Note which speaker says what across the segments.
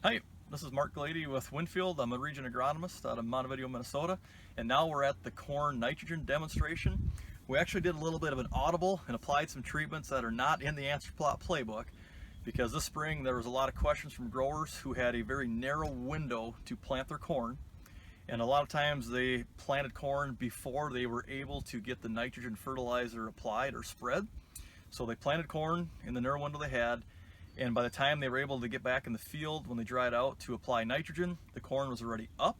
Speaker 1: Hi, this is Mark Glady with Winfield. I'm a region agronomist out of Montevideo, Minnesota, and now we're at the corn nitrogen demonstration. We actually did a little bit of an audible and applied some treatments that are not in the answer plot playbook, because this spring there was a lot of questions from growers who had a very narrow window to plant their corn, and a lot of times they planted corn before they were able to get the nitrogen fertilizer applied or spread. So they planted corn in the narrow window they had, and by the time they were able to get back in the field when they dried out to apply nitrogen, the corn was already up.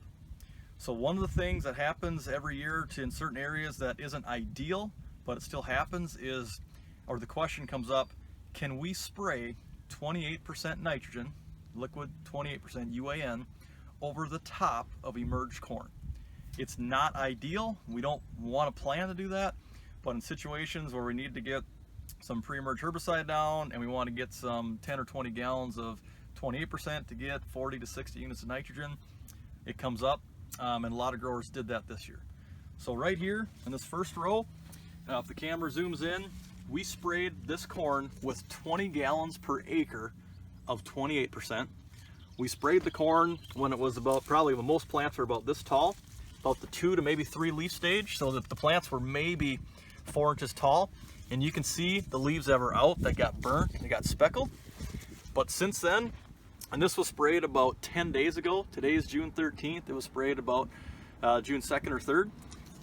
Speaker 1: So one of the things that happens every year in certain areas that isn't ideal, but it still happens, is, or the question comes up, can we spray 28% nitrogen, liquid 28% UAN, over the top of emerged corn? It's not ideal. We don't want to plan to do that, but in situations where we need to get some pre-emerge herbicide down and we want to get some 10 or 20 gallons of 28% to get 40 to 60 units of nitrogen, it comes up, and a lot of growers did that this year. So right here in this first row, if the camera zooms in, we sprayed this corn with 20 gallons per acre of 28%. We sprayed the corn when it was about, probably when most plants are about this tall, about the 2 to maybe 3 leaf stage, so that the plants were maybe 4 inches tall. And you can see the leaves that were out that got burnt, they got speckled. But since then, and this was sprayed about 10 days ago, today is June 13th, it was sprayed about June 2nd or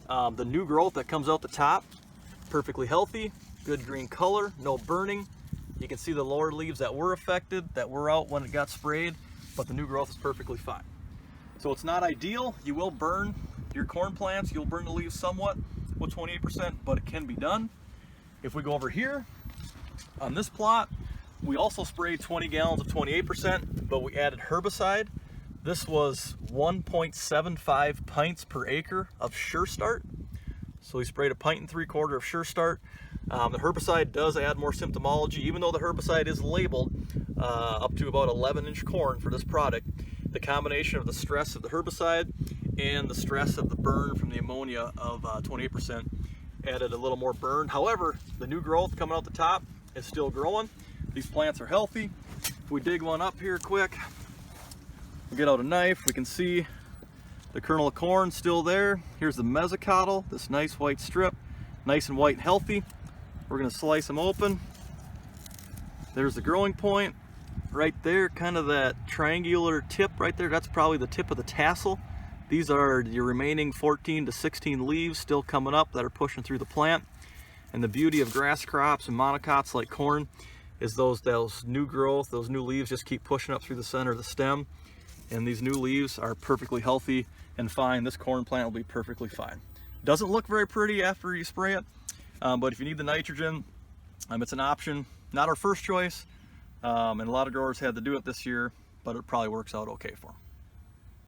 Speaker 1: 3rd. The new growth that comes out the top, perfectly healthy, good green color, no burning. You can see the lower leaves that were affected, that were out when it got sprayed, but the new growth is perfectly fine. So it's not ideal. You will burn your corn plants, you'll burn the leaves somewhat with 28%, but it can be done. If we go over here on this plot, we also sprayed 20 gallons of 28%, but we added herbicide. This was 1.75 pints per acre of Sure Start. So we sprayed 1.75 pints of Sure Start. The herbicide does add more symptomology, even though the herbicide is labeled up to about 11-inch corn for this product. The combination of the stress of the herbicide and the stress of the burn from the ammonia of 28% added a little more burn. However, the new growth coming out the top is still growing. These plants are healthy. If we dig one up here quick, we get out a knife, we can see the kernel of corn still there. Here's the mesocotyl, this nice white strip, nice and white and healthy. We're going to slice them open. There's the growing point right there, kind of that triangular tip right there. That's probably the tip of the tassel. These are your remaining 14 to 16 leaves still coming up that are pushing through the plant. And the beauty of grass crops and monocots like corn is those new growth, those new leaves just keep pushing up through the center of the stem. And these new leaves are perfectly healthy and fine. This corn plant will be perfectly fine. Doesn't look very pretty after you spray it, but if you need the nitrogen, it's an option. Not our first choice, and a lot of growers had to do it this year, but it probably works out okay for them.